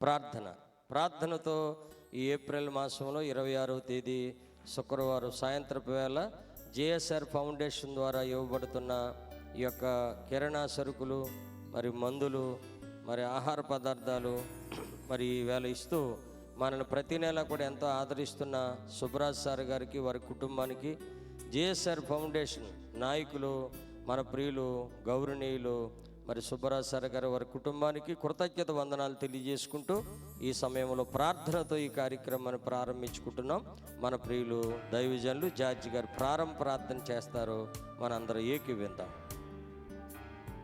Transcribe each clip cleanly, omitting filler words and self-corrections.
ప్రార్థనతో ఈ ఏప్రిల్ మాసంలో 26వ తేదీ శుక్రవారం సాయంత్రపు వేళ జేఎస్ఆర్ ఫౌండేషన్ ద్వారా ఇవ్వబడుతున్న ఈ యొక్క కిరాణా సరుకులు, మరి మందులు, మరి ఆహార పదార్థాలు మరి ఈవేళ ఇస్తూ మనల్ని ప్రతి నెల కూడా ఎంతో ఆదరిస్తున్న సుబ్రాజ్ సార్ గారికి, వారి కుటుంబానికి, జేఎస్ఆర్ ఫౌండేషన్ నాయకులు, మన ప్రియులు గౌరవనీయులు మరి సుబ్బరాజ్ సార్ గారు, వారి కుటుంబానికి కృతజ్ఞత వందనాలు తెలియజేసుకుంటూ ఈ సమయంలో ప్రార్థనతో ఈ కార్యక్రమాన్ని ప్రారంభించుకుంటున్నాం. మన ప్రియులు దైవజనులు జార్జి గారు ప్రార్థన చేస్తారు. మనందరం ఏకీవిందాం,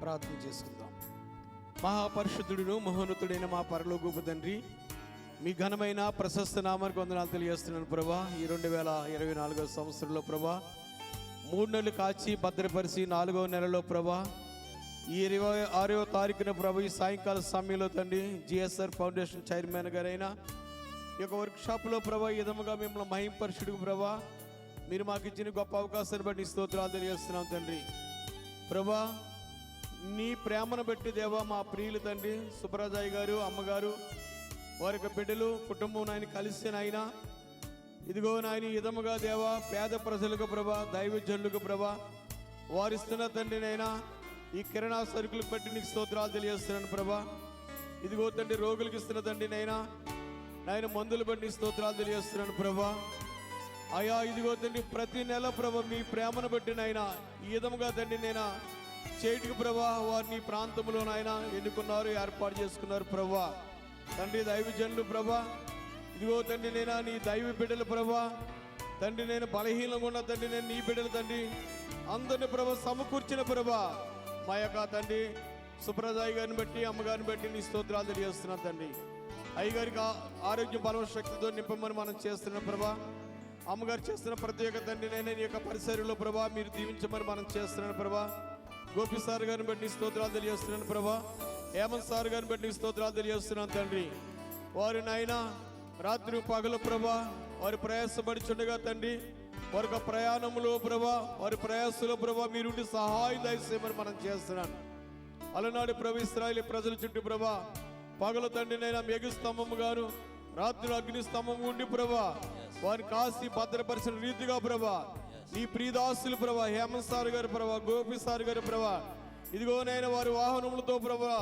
ప్రార్థన చేసుకుందాం. మహాపరిశుద్ధుడును మహోన్నతుడైన మా పరలోకపు తండ్రి, మీ ఘనమైన ప్రశస్త నామానికి వందనాలు తెలియజేస్తున్నాను ప్రభా. ఈ 2024 సంవత్సరంలో ప్రభా 3 నెలలు కాచి భద్రపరిచి 4వ నెలలో ప్రభా ఈ 26వ తారీఖున ప్రభు ఈ సాయంకాల సమయంలో తండ్రి జిఎస్ఆర్ ఫౌండేషన్ చైర్మన్ గారైన ఈ యొక్క వర్క్షాప్లో ప్రభా ఈ విధముగా మిమ్మల్ని మహింపరచుడుకు ప్రభా మీరు మాకు ఇచ్చిన గొప్ప అవకాశాన్ని బట్టి స్తోత్రాలు తెలియజేస్తున్నాం తండ్రి. ప్రభా నీ ప్రేమను బట్టి దేవా మా ప్రియులు తండ్రి సుబ్రాజాయి గారు, అమ్మగారు, వారి యొక్క బిడ్డలు, కుటుంబం నాయన కలిసి నాయన ఇదిగో నాయన ఈ విధముగా దేవా పేద ప్రజలకు ప్రభా, దైవజనులకు ప్రభా వారిస్తున్న తండ్రి నైనా ఈ కిరాణా సరుకులకు బట్టి నీకు స్తోత్రాలు తెలియజేస్తున్నాను ప్రభా. ఇదిగో తండ్రి రోగులకు ఇస్తున్న తండ్రి నాయన మందులు బట్టి స్తోత్రాలు తెలియజేస్తున్నాను ప్రభా. అయా ఇదిగో తండ్రి ప్రతి నెల ప్రభా మీ ప్రేమను బట్టి నాయనా ఈ విధముగా తండ్రి నేను చేటికి ప్రభా వారిని ప్రాంతంలో నాయన ఎన్నుకున్నారు, ఏర్పాటు చేసుకున్నారు ప్రభా. తండ్రి దైవజనులు ప్రభా ఇదిగో తండ్రి నేను నీ దైవ బిడ్డలు ప్రభా తండ్రి నేను బలహీనంగా ఉన్న తండ్రి నేను నీ బిడ్డలు తండ్రి అందరిని ప్రభా సమకూర్చిన ప్రభా మా యొక్క తండ్రి సుబ్రజాయి గారిని బట్టి, అమ్మగారిని బట్టి నీ స్తోత్రాలు తెలియజేస్తున్నాను తండ్రి. అయ్యగారికి ఆరోగ్య బలం శక్తితో నింపమని మనం చేస్తున్నాం ప్రభా. అమ్మగారు చేస్తున్న ప్రత్యేక తండ్రి నేను నీ యొక్క పరిసరంలో ప్రభా మీరు దీవించమని మనం చేస్తున్నాను ప్రభా. గోపి సార్ గారిని బట్టి స్తోత్రాలు తెలియజేస్తున్నాను ప్రభా. హేమంత్ సార్ గారిని బట్టి స్తోత్రాలు తెలియజేస్తున్నాను తండ్రి. వారి నాయన రాత్రి పగలు ప్రభా వారి ప్రయాసపడుచుండగా తండ్రి వారి యొక్క ప్రయాణంలో ప్రభా వారి ప్రయాసంలో ప్రభా మీరుండి సహాయం దయచేయమని మనం చేస్తున్నాను. అలనాడు ప్రభు ఇశ్రాయేలు ప్రజల చుట్టూ ప్రభా పగలు తండ్రి నైనా మేఘ స్తంభము గాను రాత్రి అగ్ని స్తంభం ఉండి ప్రభా వారిని కాసి భద్రపరిచిన రీతిగా ప్రభా నీ ప్రియదాసులు ప్రభా హేమంత్ సార్ గారు ప్రభా, గోపి సార్ గారు ప్రభా ఇదిగో నైనా వారి వాహనములతో ప్రభా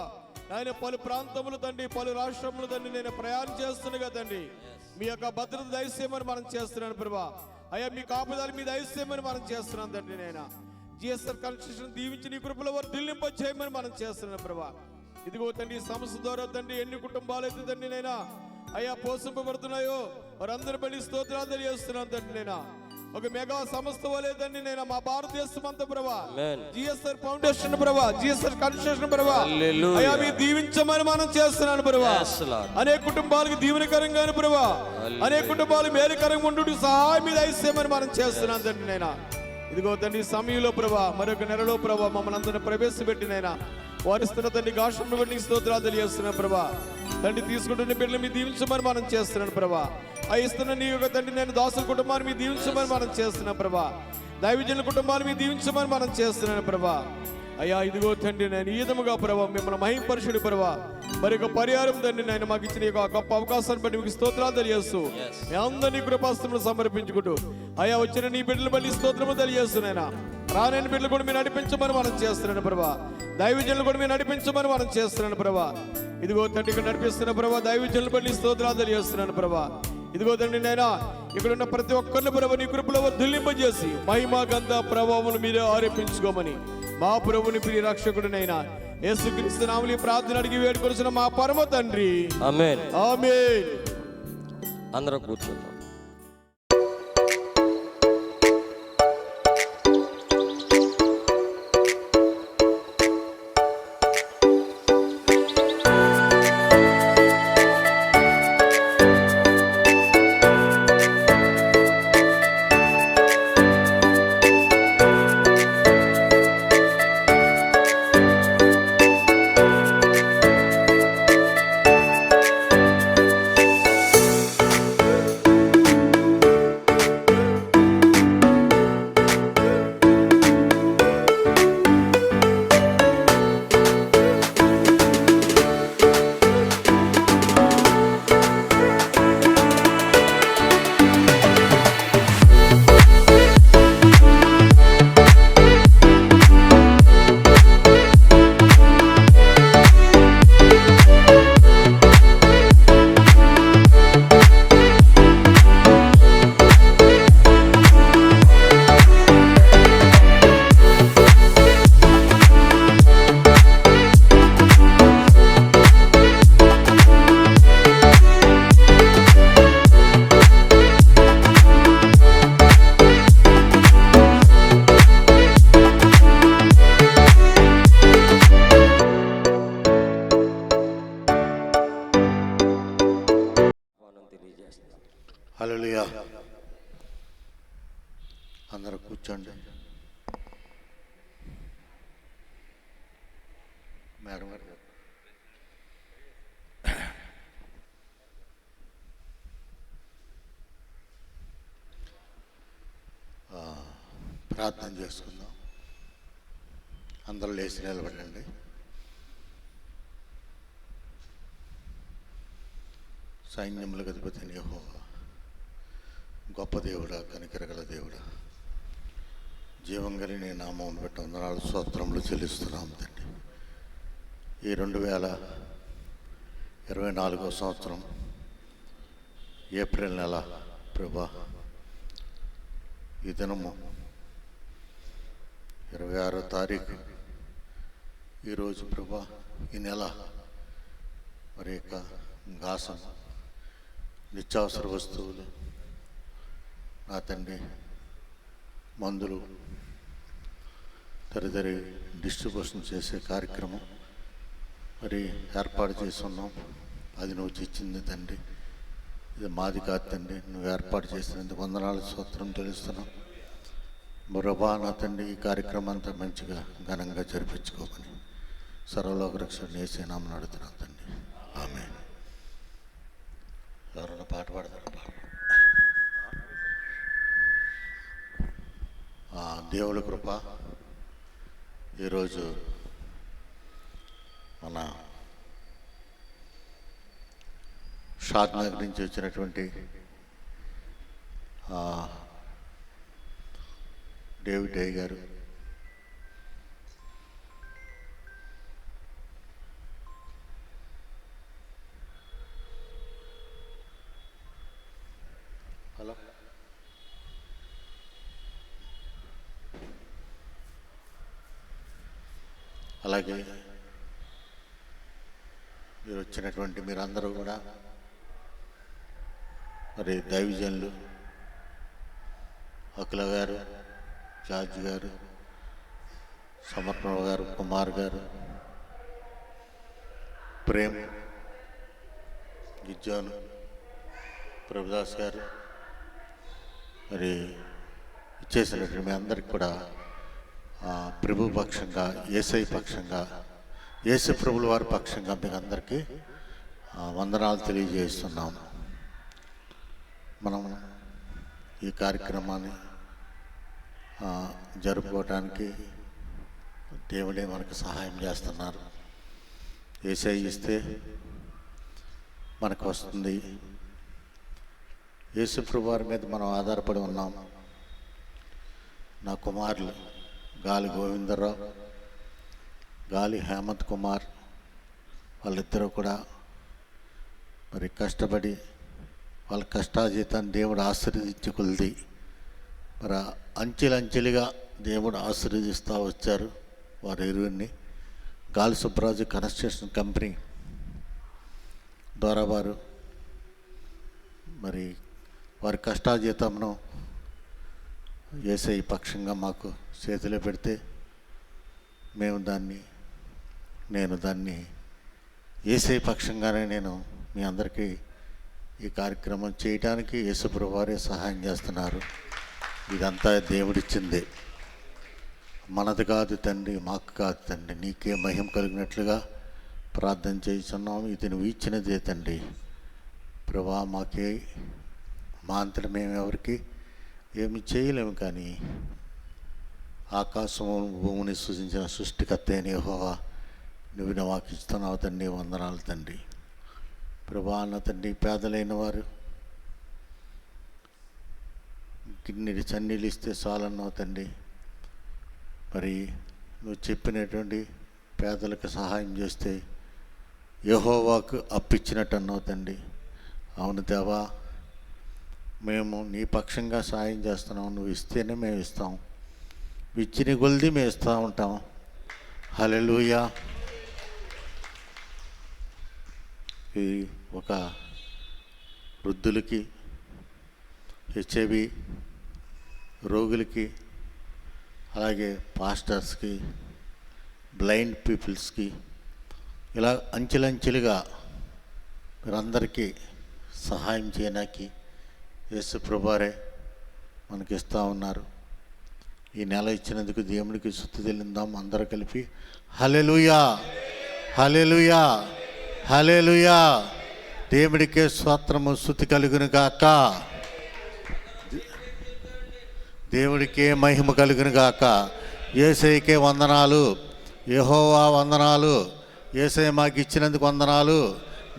ఆయన పలు ప్రాంతములు తండ్రి, పలు రాష్ట్రములు తండ్రి నేను ప్రయాణం చేస్తుండగా తండ్రి మీ యొక్క భద్రత దయచేయమని మనం చేస్తున్నాను ప్రభా. అయ్యా మీ కాపుదలు మీ దయచేయమని మనం చేస్తున్నాను తండ్రి. నేను జిఎస్ఆర్ కన్స్ట్రక్షన్ దీవించి నీ కృపలో వారు దిల్లింప చేయమని మనం చేస్తున్నాను ప్రభా. ఇదిగో తండ్రి సంస్థ ద్వారా తండ్రి ఎన్ని కుటుంబాలు అయితే తండ్రి నైనా అయ్యా పోషింపబడుతున్నాయో వారందరి బట్టి స్తోత్రాలు తెలియజేస్తున్నాను తండ్రి. నేను ఒక మెగా సంస్థ వలే తండ్రి నేను మా భారతదేశం అంతా ప్రభా జిఎస్ఆర్ ఫౌండేషన్ ప్రభా, జిఎస్ఆర్ కన్స్ట్రక్షన్ ప్రభా అయ్యా మీరు దీవించమని మనం చేస్తున్నాను ప్రభా. అనేక కుటుంబాలకు దీవెనకరంగాను ప్రభా, అనేక కుటుంబాలు మేలుకరంగా ఉండు సహాయం మీద అయిసేమని మనం చేస్తున్నాను తండ్రి. నైనా ఇదిగో తండ్రి సమయంలో ప్రభా మరొక నెలలో ప్రభా మమ్మల్ని అందరిని ప్రవేశపెట్టినైనా వారిస్తున్న తండ్రి గాషం బట్టి స్తోత్రాలు తెలియజేస్తున్నాను ప్రభా. తండ్రి తీసుకుంటున్న బిడ్డలు మీ దీవించమని మనం చేస్తున్నాను ప్రభా. ఇస్తున్న నీ యొక్క తండ్రి నేను దాసుల కుటుంబాన్ని మీ దీవించమని మనం చేస్తున్నాను ప్రభా. దైవజనుల కుటుంబాన్ని మీ దీవించమని మనం చేస్తున్నాను ప్రభా. అయ్యా ఇదిగో తండ్రి నేను ఈ విధముగా ప్రభా మిమ్మల్ని మహింపరచుడు ప్రభా మరి యొక్క పరిహారం తండ్రి నేను మాకు ఇచ్చిన గొప్ప అవకాశాన్ని బట్టి మీకు స్తోత్రాలు తెలియజేస్తూ మీ అందరినీ కృపాస్తులను సమర్పించుకుంటూ అయ్యా వచ్చిన నీ బిడ్డలు బట్టి స్తోత్రము తెలియజేస్తున్నాయినా రానైన బిడ్డలు కూడా మీరు నడిపించమని మనం చేస్తున్నాను ప్రభా. దైవజనులు కూడా మీరు నడిపించమని మనం చేస్తున్నాను ప్రభా. ఇదిగో తండ్రి ఇక్కడ నడిపిస్తున్న ప్రభా దైవజనులు బట్టి స్తోత్రాలు తెలియజేస్తున్నాను ప్రభా. ఇదిగో తండ్రి నైనా ఇక్కడ ఉన్న ప్రతి ఒక్కరిని ప్రభు నీ కృపలో దిల్లింపజేసి మహిమా గంధ ప్రభావం మీరే ఆరోపించుకోమని మా ప్రభుని ప్రియ రక్షకుడినైనా యేసుక్రీస్తు నామములో ప్రార్థన అడిగి వేడుకొనుచున్న మా పరమ తండ్రి ఆమేన్. ఆమేన్. అందరూ కూర్చుందాం. హల్లెలూయా. అందరూ కూర్చోండి. మేడం గారు ప్రార్థన చేసుకుందాం. అందరూ లేచి నిలబడండి. సైన్యములకు అధిపతి యెహోవా, గొప్ప దేవుడా, కనికరగల దేవుడా, జీవం కలిగిన నీ నామమును బట్టి వందనాలు స్తోత్రములు చెల్లిస్తున్నాం తండ్రి. ఈ 2024 సంవత్సరం ఏప్రిల్ నెల ప్రభా, ఈ దినము 26వ తారీఖు ఈరోజు ప్రభా, ఈ నెల మరి యొక్క గాసం, నిత్యావసర వస్తువులు నా తండ్రి, మందులు తదితరి డిస్ట్రిబ్యూషన్ చేసే కార్యక్రమం మరి ఏర్పాటు చేసి ఉన్నాం. అది నువ్వు ఇచ్చింది తండ్రి, ఇది మాది కాదు తండ్రి. నువ్వు ఏర్పాటు చేసినందుకు వందనాలు స్తోత్రం తెలుస్తున్నాం. మరొబా నా తండ్రి, ఈ కార్యక్రమం అంతా మంచిగా ఘనంగా జరిపించుకోమని సర్వలోక రక్షణ యేసు నామమున అడుగుతున్నాం తండ్రి. ఆమేన్. ఎవరైనా పాట పాడతారా? దేవుడి కృప ఈరోజు మన షాద్ నగర్ నుంచి వచ్చినటువంటి డేవిడ్ ఏ గారు, హలో, అలాగే మీరు వచ్చినటువంటి మీరందరూ కూడా మరి దైవజనులు అఖిల గారు, జార్జ్ గారు, సమర్పణ గారు, కుమార్ గారు, ప్రేమ్, గిజ్జాను, ప్రభుదాస్ గారు, మరి ఇచ్చేసినటువంటి మీ అందరికి కూడా ప్రభు పక్షంగా, యేసయ్య పక్షంగా, యేసు ప్రభుల వారి పక్షంగా మీకు అందరికీ వందనాలు తెలియజేస్తున్నాము. మనం ఈ కార్యక్రమాన్ని జరుపుకోవడానికి దేవుడే మనకు సహాయం చేస్తున్నారు. యేసయ్య ఇస్తే మనకు వస్తుంది. యేసు ప్రభు వారి మీద మనం ఆధారపడి ఉన్నాం. నా కుమారులు గాలి గోవిందరావు, గాలి హేమంత్ కుమార్, వాళ్ళిద్దరూ కూడా మరి కష్టపడి వాళ్ళ కష్టాజీతాన్ని దేవుడు ఆశీర్వదించి కొలిది మరి అంచెలంచెలుగా దేవుడు ఆశీర్వదిస్తూ వచ్చారు. వారి ఇరువురిని గాలి సుబ్బరాజు కన్స్ట్రక్షన్ కంపెనీ ద్వారా వారు మరి వారి కష్టాజీతంను యేసయ్య పక్షంగా మాకు చేతిలో పెడితే నేను దాన్ని యేసయ్య పక్షంగానే నేను మీ అందరికీ ఈ కార్యక్రమం చేయడానికి యేసుప్రభు వారే సహాయం చేస్తున్నారు. ఇదంతా దేవుడిచ్చింది, మనది కాదు తండ్రి, మాకు కాదు తండ్రి. నీకే మహిమ కలిగినట్లుగా ప్రార్థన చేస్తున్నాము. ఇది నువ్వు ఇచ్చినదే తండ్రి. ప్రభా, మా అంతట మేము ఎవరికి ఏమి చేయలేము, కానీ ఆకాశము భూమిని సృజించిన సృష్టికర్త అయిన యెహోవా నువ్వు మాకు ఇస్తున్నావు తండ్రి. వందనాలు తండ్రి. ప్రభా, అన్న తండ్రి, పేదలైన వారు గిన్నెడి చన్నీళ్ళు ఇస్తే చాలన్నావు తండ్రి. మరి నువ్వు చెప్పినటువంటి పేదలకు సహాయం చేస్తే యెహోవాకు అప్పిచ్చినట్టు అన్నావు తండ్రి. అవును దేవా, మేము నీ పక్షంగా సాయం చేస్తున్నాం. నువ్వు ఇస్తేనే మేము ఇస్తాం, ఇచ్చిన కొలిది మేము ఇస్తూ ఉంటాం. హల్లెలూయా. ఈ ఒక వృద్ధులకి, హెచ్ఐవి రోగులకి, అలాగే పాస్టర్స్కి, బ్లైండ్ పీపుల్స్కి, ఇలా అంచెలంచెలుగా మీరందరికీ సహాయం చేయడానికి యేసు ప్రభువారే మనకి ఇస్తూ ఉన్నారు. ఈ నెల ఇచ్చినందుకు దేవునికి స్తుతి చెల్లిద్దాం అందరూ కలిపి. హల్లెలూయా, హల్లెలూయా, హల్లెలూయా. దేవుడికే స్తోత్రము, స్తుతి కలుగును గాక. దేవుడికే మహిమ కలుగును గాక. యేసయ్యకే వందనాలు, యెహోవా వందనాలు. యేసయ్య మాకు ఇచ్చినందుకు వందనాలు.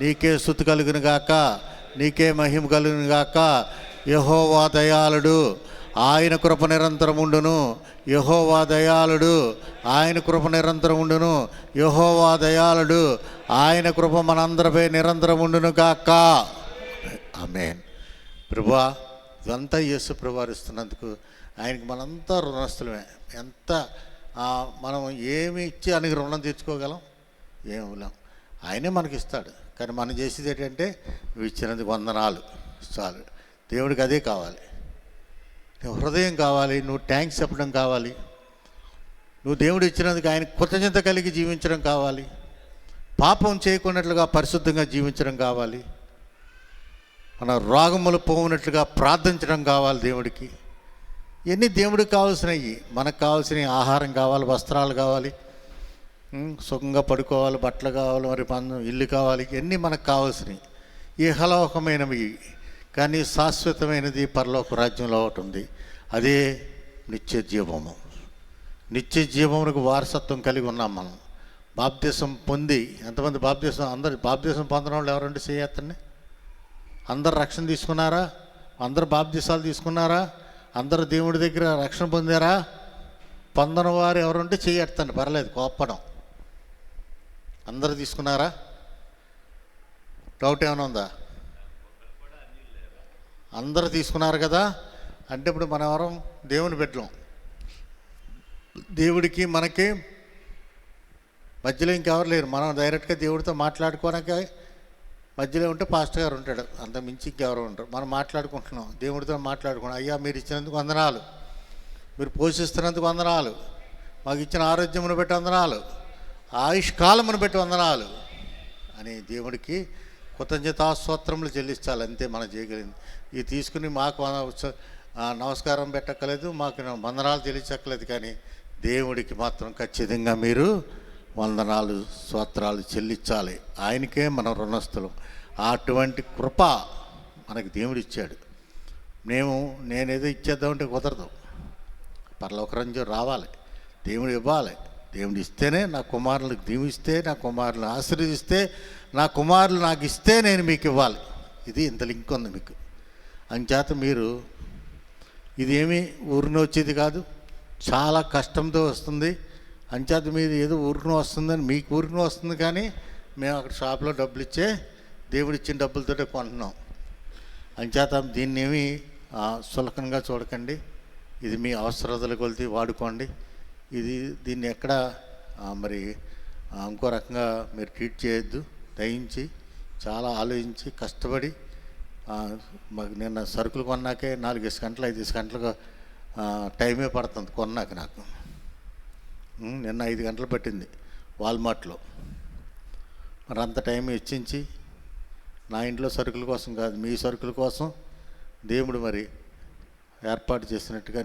నీకే స్తుతి కలుగును గాక, నీకే మహిమ కలుగును గాక. యెహోవా దయాళుడు, ఆయన కృప నిరంతరం ఉండును. యెహోవా దయాళుడు, ఆయన కృప నిరంతరం ఉండును. యెహోవా దయాళుడు, ఆయన కృప మనందరిపై నిరంతరం ఉండును గాక. ఆమేన్. ప్రభువా, ఇదంతా యేసు ప్రభువారు ఇస్తున్నందుకు ఆయనకి మనంతా రుణస్తులమే. ఎంత మనం ఏమి ఇచ్చి ఆయనకి రుణం తీర్చుకోగలం? ఏమిలేం. ఆయనే మనకి ఇస్తాడు. కానీ మనం చేసేది ఏంటంటే, నువ్వు ఇచ్చినందుకు వందనాలు చాలు. దేవుడికి అదే కావాలి. నువ్వు హృదయం కావాలి, నువ్వు థ్యాంక్స్ చెప్పడం కావాలి, నువ్వు దేవుడు ఇచ్చినందుకు ఆయన కృతజ్ఞత కలిగి జీవించడం కావాలి, పాపం చేయకున్నట్లుగా పరిశుద్ధంగా జీవించడం కావాలి, మన రోగములు పోవునట్లుగా ప్రార్థించడం కావాలి దేవుడికి. ఇవన్నీ దేవుడికి కావాల్సినవి. మనకు కావాల్సినవి ఆహారం కావాలి, వస్త్రాలు కావాలి, సుఖంగా పడుకోవాలి, బట్టలు కావాలి, మరి ఇల్లు కావాలి. ఇవన్నీ మనకు కావాల్సినవి ఇహలోకమైనవి. కానీ శాశ్వతమైనది పరలోక రాజ్యంలో ఒకటి ఉంది. అదే నిత్య జీవము. నిత్య జీవమునకు వారసత్వం కలిగి ఉన్నాం మనం. బాప్తిసం పొంది ఎంతమంది బాప్తిసం? అందరు బాప్తిసం పొందిన వాళ్ళు ఎవరండి? చేయత్తండి. అందరు రక్షణ తీసుకున్నారా? అందరు బాప్తిసాలు తీసుకున్నారా? అందరు దేవుడి దగ్గర రక్షణ పొందారా? పొందని వారు ఎవరుంటే చేయత్తండి, పర్లేదు, కోప్పడం. అందరు తీసుకున్నారా? డౌట్ ఏమైనా ఉందా? అందరూ తీసుకున్నారు కదా. అంటే ఇప్పుడు మనం ఎవరం? దేవుని బిడ్డలం. దేవుడికి మనకి మధ్యలో ఇంకెవరు లేరు. మనం డైరెక్ట్గా దేవుడితో మాట్లాడుకోవడానికి మధ్యలో ఉంటే పాస్టర్ గారు ఉంటాడు, అంత మించి ఇంకెవరు ఉంటారు. మనం మాట్లాడుకుంటున్నాం, దేవుడితో మాట్లాడుకున్నాం. అయ్యా, మీరు ఇచ్చినందుకు వందనాలు, మీరు పోషిస్తున్నందుకు వందనాలు, మాకు ఇచ్చిన ఆరోగ్యమును బట్టి వందనాలు, ఆయుష్కాలమును బట్టి వందనాలు అని దేవుడికి కృతజ్ఞతాస్తోత్రములు చెల్లించాలి. అంతే మనం చేయగలిగింది. ఇది తీసుకుని మాకు నమస్కారం పెట్టక్కలేదు, మాకు వందనాలు చెల్లించక్కలేదు. కానీ దేవుడికి మాత్రం ఖచ్చితంగా మీరు వందనాలు, స్తోత్రాలు చెల్లించాలి. ఆయనకే మనం రుణస్థులం. అటువంటి కృప మనకి దేవుడు ఇచ్చాడు. నేనేదో ఇచ్చేద్దామంటే కుదరదు. పరలోక రాజ్యం రావాలి, దేవుడు ఇవ్వాలి. దేవుడు ఇస్తేనే, నా కుమారులకు దీవిస్తే, నా కుమారులను ఆశీర్వదిస్తే, నా కుమారులు నాకు ఇస్తే నేను మీకు ఇవ్వాలి. ఇది ఇంత లింక్ ఉంది మీకు. అంచేత మీరు ఇదేమీ ఊరిని వచ్చేది కాదు, చాలా కష్టంతో వస్తుంది. అంచేత మీరు ఏదో ఊరిని వస్తుందని మీకు ఊరిని వస్తుంది. కానీ మేము అక్కడ షాప్లో డబ్బులు ఇచ్చే, దేవుడు ఇచ్చిన డబ్బులతోటే కొంటున్నాం. అంచేత దీన్ని ఏమీ సులకంగా చూడకండి. ఇది మీ అవసరతల కొలిది వాడుకోండి. దీన్ని ఎక్కడ మరి ఇంకో రకంగా మీరు ట్రీట్ చేయొద్దు. దయించి చాలా ఆలోచించి కష్టపడి, మాకు నిన్న సరుకులు కొన్నాకే 4 గంటలు 5 గంటలుగా టైమే పడుతుంది కొన్నాక. నాకు నిన్న 5 గంటలు పట్టింది వాల్మార్ట్లో. మరి అంత టైం వెచ్చించి నా ఇంట్లో సరుకుల కోసం కాదు, మీ సరుకుల కోసం దేవుడు మరి ఏర్పాటు చేసినట్టుగా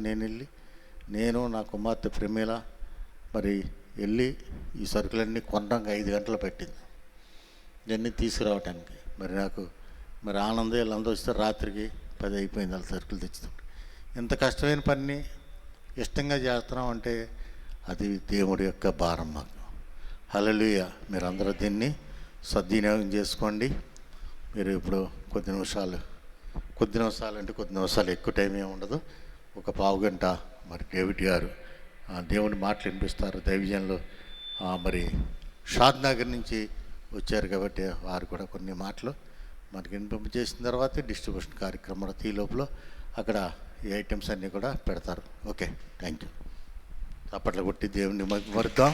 నేను నా కుమార్తె ప్రమీల మరి వెళ్ళి ఈ సరుకులన్నీ కొనడానికి 5 గంటలు పట్టింది. ఇవన్నీ తీసుకురావటానికి మరి నాకు మరి ఆనందం వీళ్ళందరూ వస్తే రాత్రికి 10 అయిపోయింది వాళ్ళ సరుకులు తెచ్చుతాం. ఇంత కష్టమైన పని ఇష్టంగా చేస్తున్నాం అంటే అది దేవుడి యొక్క భారం మాకు. హల్లెలూయా. మీరందరూ దీన్ని సద్వినియోగం చేసుకోండి. మీరు ఇప్పుడు కొద్ది నిమిషాలు అంటే కొద్ది నిమిషాలు, ఎక్కువ టైం ఏమి ఉండదు, ఒక పావు గంట మరి డేవిడ్ గారు దేవుని మాటలు వినిపిస్తారు. దైవజనులు మరి షాద్ నగర్ నుంచి వచ్చారు కాబట్టి వారు కూడా కొన్ని మాటలు మనకి వినిపింప చేసిన తర్వాత డిస్ట్రిబ్యూషన్ కార్యక్రమం ఈ లోపల అక్కడ ఈ ఐటమ్స్ అన్నీ కూడా పెడతారు. Okay, thank you. అప్పట్లో కొట్టి దేవుని మరుద్దాం.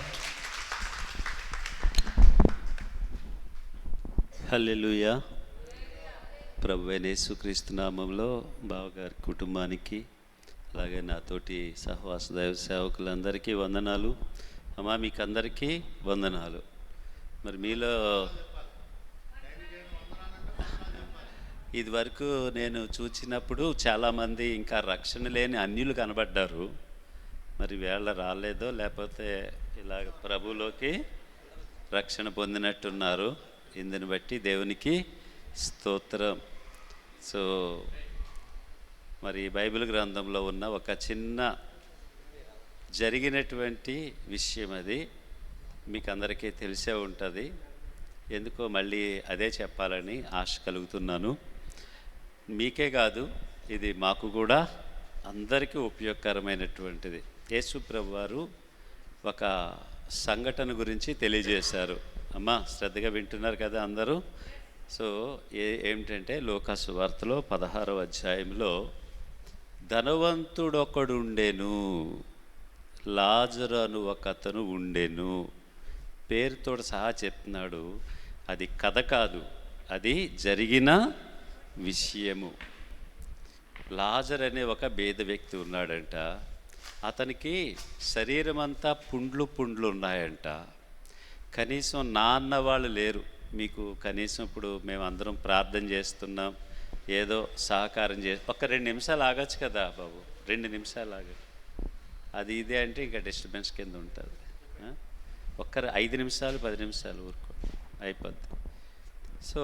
హల్లెలూయా. ప్రభువైన యేసుక్రీస్తు నామంలో బావగారి కుటుంబానికి, అలాగే నాతోటి సహవాస దైవ సేవకులందరికీ వందనాలు. అమ్మా, మీకు అందరికీ వందనాలు. మరి మీలో ఇది వరకు నేను చూసినప్పుడు చాలామంది ఇంకా రక్షణ లేని అన్యులు కనబడ్డారు. మరి వేళ రాలేదో లేకపోతే ఇలాగ ప్రభులోకి రక్షణ పొందినట్టున్నారు. ఇందుని బట్టి దేవునికి స్తోత్రం. సో మరి బైబిల్ గ్రంథంలో ఉన్న ఒక చిన్న జరిగినటువంటి విషయం అది మీకు అందరికీ తెలిసే ఉంటుంది. ఎందుకో మళ్ళీ అదే చెప్పాలని ఆశ కలుగుతున్నాను. మీకే కాదు, ఇది మాకు కూడా అందరికీ ఉపయోగకరమైనటువంటిది. యేసు ప్రభువు వారు ఒక సంఘటన గురించి తెలియజేశారు. అమ్మా శ్రద్ధగా వింటున్నారు కదా అందరూ? సో ఏమిటంటే లోకాసు వార్తలో 16వ అధ్యాయంలో ధనవంతుడొకడుండెను, లాజరు అను ఒక అతను ఉండెను. పేరుతో సహా చెప్తున్నాడు. అది కథ కాదు, అది జరిగిన విషయము. లాజర్ అనే ఒక పేద వ్యక్తి ఉన్నాడంట. అతనికి శరీరం అంతా పుండ్లు ఉన్నాయంట. కనీసం నాన్న వాళ్ళు లేరు. మీకు కనీసం ఇప్పుడు మేమందరం ప్రార్థన చేస్తున్నాం, ఏదో సహకారం ఒక 2 నిమిషాలు ఆగచ్చు కదా బాబు, 2 నిమిషాలు ఆగచ్చు. అది ఇదే అంటే ఇంకా డిస్టర్బెన్స్ కింద ఉంటుంది. ఒక్క 5 నిమిషాలు 10 నిమిషాలు ఊరుకో అయిపోద్ది. సో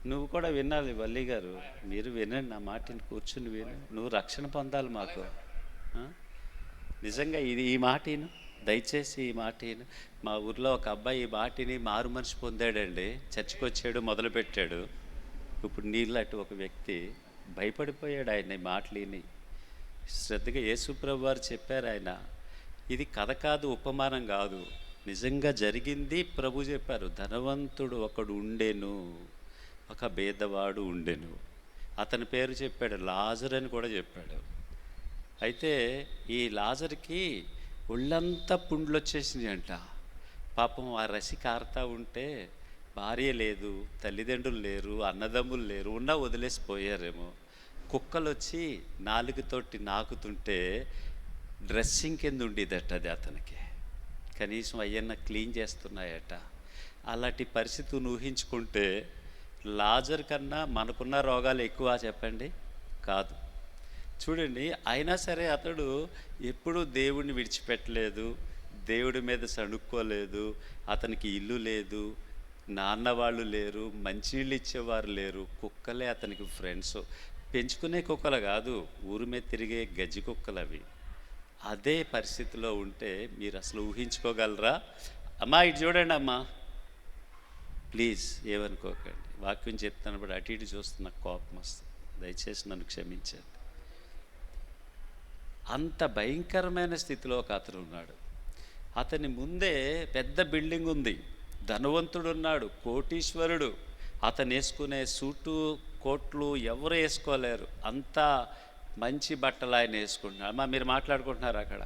నువ్వు కూడా వినాలి వల్లి గారు, మీరు వినండి నా మాటని, కూర్చుని విను. నువ్వు రక్షణ పొందాలి మాకు. నిజంగా ఈ మాటను దయచేసి ఈ మాటను. మా ఊర్లో ఒక అబ్బాయి ఈ మాటని మారు మనసు పొందాడండి. చర్చికి వచ్చాడు, మొదలుపెట్టాడు. ఇప్పుడు నీళ్ళట్టు ఒక వ్యక్తి భయపడిపోయాడు ఆయన మాటలిని. శ్రద్ధగా యేసుప్రభు వారు చెప్పారు, ఆయన ఇది కథ కాదు, ఉపమానం కాదు, నిజంగా జరిగింది ప్రభు చెప్పారు. ధనవంతుడు ఒకడు ఉండెను, ఒక పేదవాడు ఉండెను. అతని పేరు చెప్పాడు, లాజర్ అని కూడా చెప్పాడు. అయితే ఈ లాజర్కి ఒళ్ళంతా పుండ్లు వచ్చేసినాయి అంట. పాపం ఆ రసి కారుతా ఉంటే భార్య లేదు, తల్లిదండ్రులు లేరు, అన్నదమ్ములు లేరు, ఉన్నా వదిలేసిపోయారేమో. కుక్కలు వచ్చి నాలుగుతోటి నాకుతుంటే డ్రెస్సింగ్ కింద ఉండేదట అది అతనికి. కనీసం అయ్యన్న క్లీన్ చేస్తున్నాయట. అలాంటి పరిస్థితిని ఊహించుకుంటే లాజర్ కన్నా మనకున్న రోగాలు ఎక్కువ చెప్పండి? కాదు. చూడండి, అయినా సరే అతడు ఎప్పుడూ దేవుడిని విడిచిపెట్టలేదు, దేవుడి మీద సణుక్కోలేదు. అతనికి ఇల్లు లేదు, నాన్న వాళ్ళు లేరు, మంచినీళ్ళు ఇచ్చేవారు లేరు. కుక్కలే అతనికి ఫ్రెండ్స్. పెంచుకునే కుక్కలు కాదు, ఊరి మీద తిరిగే గజ్జి కుక్కలు అవి. అదే పరిస్థితిలో ఉంటే మీరు అసలు ఊహించుకోగలరా? అమ్మా ఇటు చూడండి అమ్మా, ప్లీజ్ ఏమనుకోకండి, వాక్యం చెప్తాను బట్ అటు ఇటు చూస్తున్న కోపం వస్తుంది, దయచేసి నన్ను క్షమించండి. అంత భయంకరమైన స్థితిలో ఒక అతను ఉన్నాడు. అతని ముందే పెద్ద బిల్డింగ్ ఉంది, ధనవంతుడు ఉన్నాడు, కోటీశ్వరుడు. అతను వేసుకునే సూటు కోట్లు ఎవరు వేసుకోలేరు, అంతా మంచి బట్టలు ఆయన వేసుకుంటున్నాడు. అమ్మా మీరు మాట్లాడుకుంటున్నారు అక్కడ,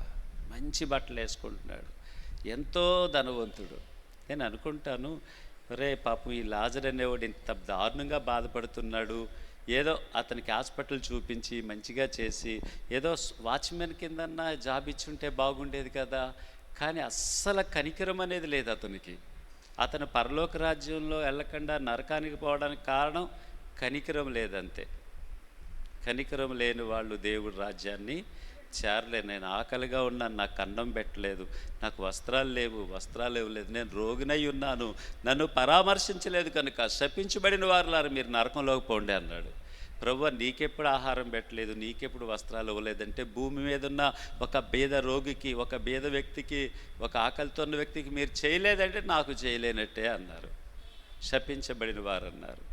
మంచి బట్టలు వేసుకుంటున్నాడు, ఎంతో ధనవంతుడు. నేను అనుకుంటాను, రే పాపం ఈ లాజర్ అనేవాడు ఇంత దారుణంగా బాధపడుతున్నాడు, ఏదో అతనికి హాస్పిటల్ చూపించి మంచిగా చేసి ఏదో వాచ్మెన్ కిందన్నా జాబ్ ఇచ్చుంటే బాగుండేది కదా. కానీ అస్సలు కనికరం అనేది లేదు అతనికి. అతను పరలోక రాజ్యంలో వెళ్ళకుండా నరకానికి పోవడానికి కారణం కనికరం లేదంతే. కనికరం లేని వాళ్ళు దేవుడి రాజ్యాన్ని చేరలేదు. నేను ఆకలిగా ఉన్నాను, నాకు అన్నం పెట్టలేదు, నాకు వస్త్రాలు ఇవ్వలేదు, నేను రోగినై ఉన్నాను, నన్ను పరామర్శించలేదు కనుక శపించబడిన వారులారు మీరు నరకంలోకి పోండి అన్నాడు. ప్రభువా నీకెప్పుడు ఆహారం పెట్టలేదు, నీకెప్పుడు వస్త్రాలు ఇవ్వలేదంటే భూమి మీద ఉన్న ఒక బీద రోగికి, ఒక బీద వ్యక్తికి, ఒక ఆకలితో ఉన్న వ్యక్తికి మీరు చేయలేదంటే నాకు చేయలేనట్టే అన్నారు. శపించబడిన వారు అన్నారు.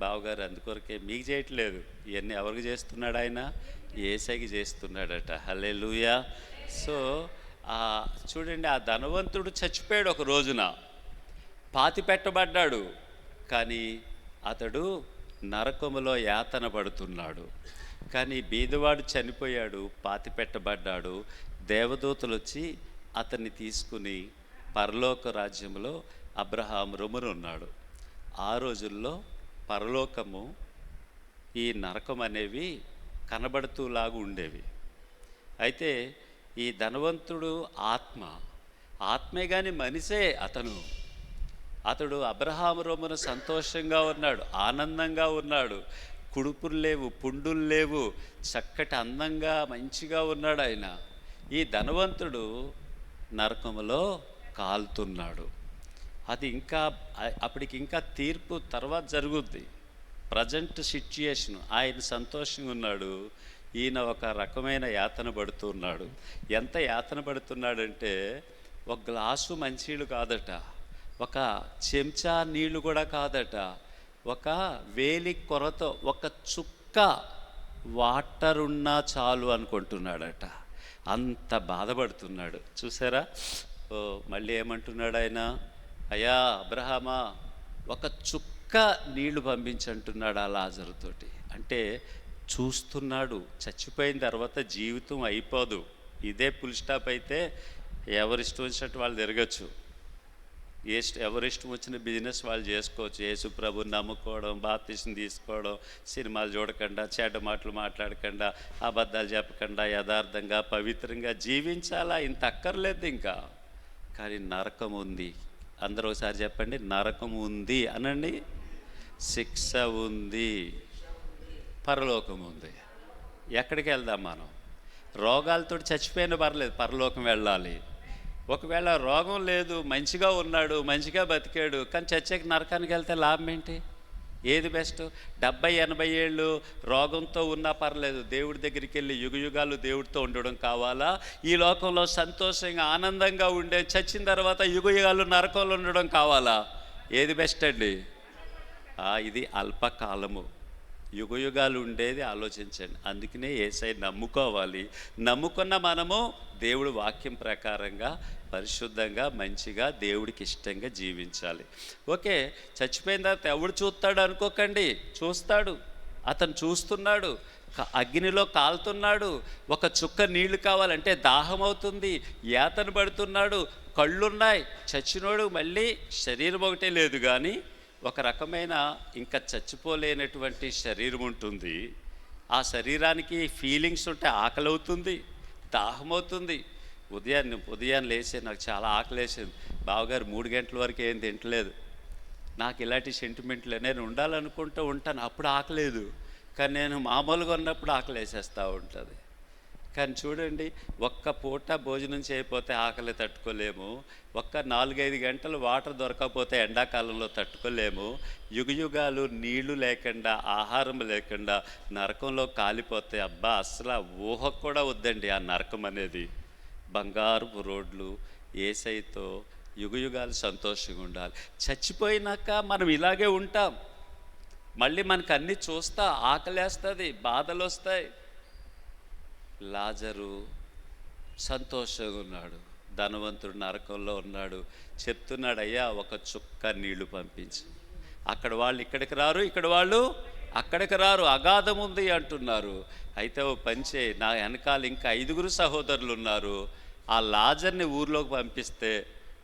బావగారు అందుకొరకే మీకు చేయట్లేదు, ఇవన్నీ ఎవరికి చేస్తున్నాడు? ఆయన యేసయ్యకి చేస్తున్నాడట. హల్లెలూయా. సో చూడండి, ఆ ధనవంతుడు చచ్చిపోయాడు ఒక రోజున, పాతి పెట్టబడ్డాడు. కానీ అతడు నరకములో యాతన పడుతున్నాడు. కానీ బీదవాడు చనిపోయాడు, పాతి పెట్టబడ్డాడు. దేవదూతలు వచ్చి అతన్ని తీసుకుని పరలోక రాజ్యంలో అబ్రహాము రొమ్మున ఉన్నాడు. ఆ రోజుల్లో పరలోకము ఈ నరకం అనేవి కనబడుతూలాగా ఉండేవి. అయితే ఈ ధనవంతుడు ఆత్మే కానీ మనిషే అతడు అబ్రహాము రొమ్మున సంతోషంగా ఉన్నాడు, ఆనందంగా ఉన్నాడు. కుడుపులు లేవు, పుండులు లేవు, చక్కటి అందంగా మంచిగా ఉన్నాడు ఆయన. ఈ ధనవంతుడు నరకములో కాలుతున్నాడు. అది ఇంకా అప్పటికి ఇంకా తీర్పు తర్వాత జరుగుద్ది. ప్రజెంట్ సిచ్యుయేషన్ ఆయన సంతోషంగా ఉన్నాడు, ఈయన ఒక రకమైన యాతన పడుతున్నాడు. ఎంత యాతన పడుతున్నాడంటే ఒక గ్లాసు మంచినీళ్ళు కాదట, ఒక చెంచా నీళ్లు కూడా కాదట, ఒక వేలి కొరతో ఒక చుక్క వాటర్ ఉన్నా చాలు అనుకుంటున్నాడట. అంత బాధపడుతున్నాడు. చూసారా? మళ్ళీ ఏమంటున్నాడు ఆయన? అయ్యా అబ్రహామా, ఒక చుక్క నీళ్లు పంపించంటున్నాడు ఆ లాజరుతోటి. అంటే చూస్తున్నాడు, చచ్చిపోయిన తర్వాత జీవితం అయిపోదు. ఇదే ఫుల్ స్టాప్ అయితే ఎవరిష్టం వచ్చినట్టు వాళ్ళు తిరగచ్చు, ఎవరిష్టం వచ్చిన బిజినెస్ వాళ్ళు చేసుకోవచ్చు. యేసు ప్రభుని నమ్ముకోవడం, బాప్తిసం తీసుకోవడం, సినిమాలు చూడకుండా, చెడ్డ మాటలు మాట్లాడకుండా, అబద్ధాలు చెప్పకుండా, యథార్థంగా పవిత్రంగా జీవించాలా, ఇంత అక్కర్లేదు ఇంకా. కానీ నరకం ఉంది. అందరూ ఒకసారి చెప్పండి, నరకం ఉంది అనండి. శిక్ష ఉంది, పరలోకం ఉంది. ఎక్కడికి వెళ్దాం మనం? రోగాలతో చచ్చిపోయినా పర్లేదు, పరలోకం వెళ్ళాలి. ఒకవేళ రోగం లేదు, మంచిగా ఉన్నాడు, మంచిగా బతికాడు, కానీ చచ్చాక నరకానికి వెళ్తే లాభం ఏంటి? ఏది బెస్ట్? 70-80 ఏళ్ళు రోగంతో ఉన్నా పర్లేదు, దేవుడి దగ్గరికి వెళ్ళి యుగయుగాలు దేవుడితో ఉండడం కావాలా? ఈ లోకంలో సంతోషంగా ఆనందంగా ఉండే చచ్చిన తర్వాత యుగయుగాలు నరకంలో ఉండడం కావాలా? ఏది బెస్ట్ అండి? ఇది అల్పకాలము. యుగయుగాలు ఉండేది ఆలోచించండి. అందుకనే యేసయ్య నమ్ముకోవాలి. నమ్ముకున్న మనము దేవుడి వాక్యం ప్రకారంగా పరిశుద్ధంగా మంచిగా దేవుడికి ఇష్టంగా జీవించాలి. ఓకే, చచ్చిపోయిన తర్వాత ఎవడు చూస్తాడు అనుకోకండి, చూస్తాడు. అతను చూస్తున్నాడు, అగ్నిలో కాలుతున్నాడు. ఒక చుక్క నీళ్లు కావాలంటే దాహం అవుతుంది, యాతన పడుతున్నాడు, కళ్ళున్నాయి. చచ్చినోడు మళ్ళీ శరీరం ఒకటే లేదు, కానీ ఒక రకమైన ఇంకా చచ్చిపోలేనటువంటి శరీరం ఉంటుంది. ఆ శరీరానికి ఫీలింగ్స్ ఉంటే ఆకలి అవుతుంది, దాహం అవుతుంది. ఉదయాన్ని లేచే నాకు చాలా ఆకలి వేసింది, బావగారు 3 గంటల వరకు ఏం తింటలేదు. నాకు ఇలాంటి సెంటిమెంట్లు నేను ఉండాలనుకుంటూ ఉంటాను, అప్పుడు ఆకలేదు. కానీ నేను మామూలుగా ఉన్నప్పుడు ఆకలి వేసేస్తూ ఉంటుంది. కానీ చూడండి, ఒక్క పూట భోజనం చేయకపోతే ఆకలి తట్టుకోలేము, ఒక్క 4-5 గంటలు వాటర్ దొరకకపోతే ఎండాకాలంలో తట్టుకోలేము. యుగయుగాలు నీళ్లు లేకుండా, ఆహారం లేకుండా నరకంలో కాలిపోతే అబ్బా అసలు ఊహకు కూడా వద్దండి ఆ నరకం అనేది. బంగారుపు రోడ్లు యేసయ్యతో యుగయుగాలు సంతోషంగా ఉండాలి. చచ్చిపోయినాక మనం ఇలాగే ఉంటాం. మళ్ళీ మనకు అన్నీ చూస్తా ఆకలేస్తుంది, బాధలు వస్తాయి. లాజరు సంతోషంగా ఉన్నాడు, ధనవంతుడు నరకంలో ఉన్నాడు. చెప్తున్నాడు, అయ్యా ఒక చుక్క నీళ్లు పంపించు. అక్కడ వాళ్ళు ఇక్కడికి రారు, ఇక్కడ వాళ్ళు అక్కడికి రారు, అగాధం ఉంది అంటున్నారు. అయితే ఓ పంచే, నా వెనకాల ఇంకా 5 సహోదరులు ఉన్నారు, ఆ లాజర్ని ఊర్లోకి పంపిస్తే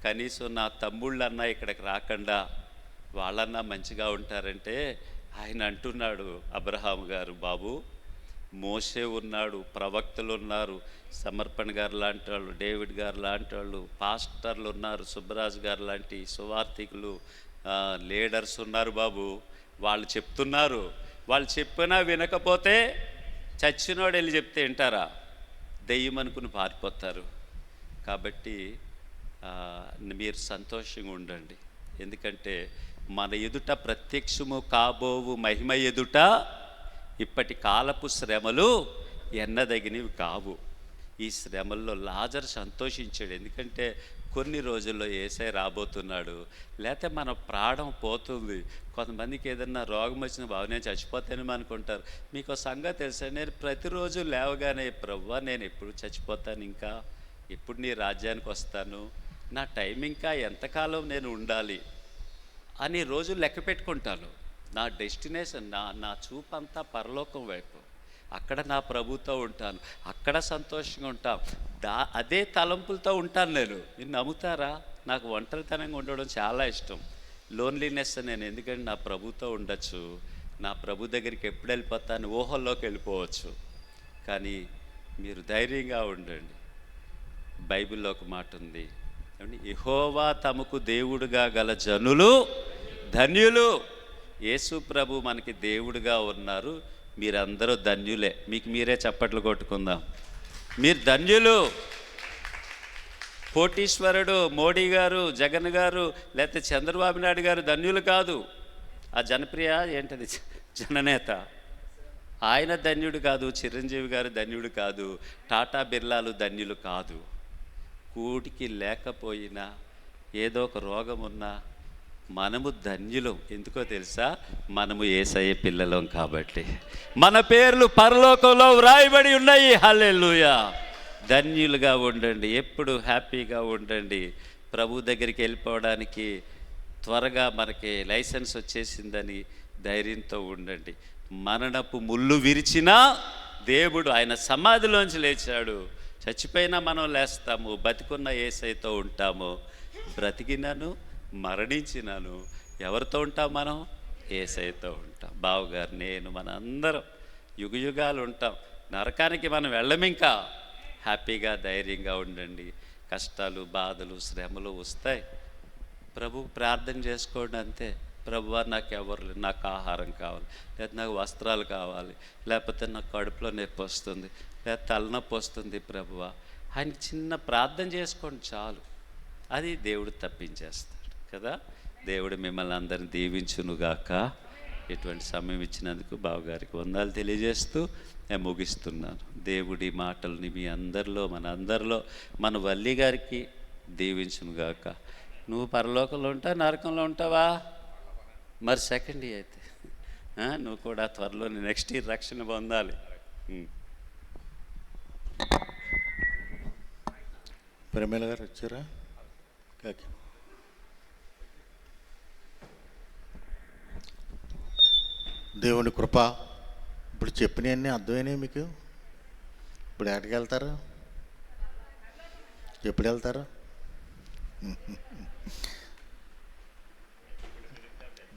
కనీసం నా తమ్ముళ్ళన్నా ఇక్కడికి రాకుండా వాళ్ళన్నా మంచిగా ఉంటారంటే ఆయన అంటున్నాడు, అబ్రహాం గారు, బాబు మోషే ఉన్నాడు, ప్రవక్తలు ఉన్నారు, సమర్పణ గారు లాంటి వాళ్ళు, డేవిడ్ గారు లాంటి వాళ్ళు, పాస్టర్లు ఉన్నారు, సుబ్బరాజు గారు లాంటి సువార్థికులు, లీడర్స్ ఉన్నారు బాబు. వాళ్ళు చెప్తున్నారు, వాళ్ళు చెప్పినా వినకపోతే చచ్చినోడు వెళ్ళి చెప్తే వింటారా? దెయ్యం అనుకుని పారిపోతారు. కాబట్టి మీరు సంతోషంగా ఉండండి. ఎందుకంటే మన ఎదుట ప్రత్యక్షము కాబోవు మహిమ ఎదుట ఇప్పటి కాలపు శ్రమలు ఎన్నదగినవి కావు. ఈ శ్రమల్లో లాజరు సంతోషించాడు. ఎందుకంటే కొన్ని రోజుల్లో యేసయ్య రాబోతున్నాడు, లేకపోతే మన ప్రాణం పోతుంది. కొంతమందికి ఏదన్నా రోగం వచ్చిన బాబు నేను చచ్చిపోతానేమో అనుకుంటారు. మీకు సంగతి తెలుసా, నేను ప్రతిరోజు లేవగానే ప్రభువా నేను ఎప్పుడు చచ్చిపోతాను, ఇంకా ఎప్పుడు నీ రాజ్యానికి వస్తాను, నా టైం ఇంకా ఎంతకాలం నేను ఉండాలి అని రోజు లెక్క పెట్టుకుంటాను. నా డెస్టినేషన్, నా చూపు అంతా పరలోకం వైపు. అక్కడ నా ప్రభుతో ఉంటాను, అక్కడ సంతోషంగా ఉంటాను. అదే తలంపులతో ఉంటాను నేను. మీరు నమ్ముతారా? నాకు ఒంటరితనంగా ఉండడం చాలా ఇష్టం, లోన్లీనెస్ నేను. ఎందుకంటే నా ప్రభుతో ఉండొచ్చు, నా ప్రభు దగ్గరికి ఎప్పుడు వెళ్ళిపోతాను, ఊహల్లోకి వెళ్ళిపోవచ్చు. కానీ మీరు ధైర్యంగా ఉండండి. బైబిల్లో ఒక మాట ఉంది, యెహోవా తమకు దేవుడుగా గల జనులు ధన్యులు. యేసు ప్రభు మనకి దేవుడిగా ఉన్నారు. మీరందరూ ధన్యులే. మీకు మీరే చప్పట్లు కొట్టుకుందాం. మీరు ధన్యులు. కోటీశ్వరుడు మోడీ గారు, జగన్ గారు, లేకపోతే చంద్రబాబు నాయుడు గారు ధన్యులు కాదు. ఆ జనప్రియ ఏంటది జననేత, ఆయన ధన్యుడు కాదు. చిరంజీవి గారు ధన్యుడు కాదు. టాటా బిర్లాలు ధన్యులు కాదు. కూటికి లేకపోయినా ఏదో ఒక రోగం ఉన్నా మనము ధన్యులం. ఎందుకో తెలుసా? మనము యేసయ్య పిల్లలం కాబట్టి. మన పేర్లు పరలోకంలో వ్రాయబడి ఉన్నాయి. హల్లెలూయా. ధన్యులుగా ఉండండి. ఎప్పుడు హ్యాపీగా ఉండండి. ప్రభు దగ్గరికి వెళ్ళిపోవడానికి త్వరగా మనకి లైసెన్స్ వచ్చేసిందని ధైర్యంతో ఉండండి. మరణపు ముళ్ళు విరిచినా దేవుడు ఆయన సమాధిలోంచి లేచాడు. చచ్చిపోయినా మనం లేస్తాము. బతికున్న యేసయ్యతో ఉంటాము. బ్రతికినాను మరణించినాను ఎవరితో ఉంటాం? మనం యేసయ్యతో ఉంటాం. బావగారు, నేను, మన అందరం యుగయుగాలు ఉంటాం. నరకానికి మనం వెళ్ళమింకా. హ్యాపీగా ధైర్యంగా ఉండండి. కష్టాలు, బాధలు, శ్రమలు వస్తాయి. ప్రభు ప్రార్థన చేసుకోండి అంతే. ప్రభువా, నాకు ఎవరు లేదు, నాకు ఆహారం కావాలి, లేకపోతే నాకు వస్త్రాలు కావాలి, లేకపోతే నాకు కడుపులో నొప్పి వస్తుంది, లేదా తలనొప్పి వస్తుంది. ప్రభువా, ఆయన చిన్న ప్రార్థన చేసుకోండి చాలు. అది దేవుడు తప్పించేస్తాడు కదా. దేవుడు మిమ్మల్ని అందరిని దీవించునుగాక. ఇటువంటి సమయం ఇచ్చినందుకు బావగారికి వందనాలు తెలియజేస్తూ నేను ముగిస్తున్నాను. దేవుడి మాటల్ని మీ అందరిలో, మన అందరిలో, మన వల్లి గారికి దీవించునుగాక. నువ్వు పరలోకంలో ఉంటావా, నరకంలో ఉంటావా? మరి సెకండ్ ఇయర్ అయితే నువ్వు కూడా త్వరలో నెక్స్ట్ ఇయర్ రక్షణ పొందాలి. ప్రేమల గారు వచ్చారా? కాకి దేవుని కృప. ఇప్పుడు చెప్పినవన్నీ అర్థమైనాయి మీకు? ఇప్పుడు ఎక్కడికి వెళ్తారు? ఎప్పుడు వెళ్తారు?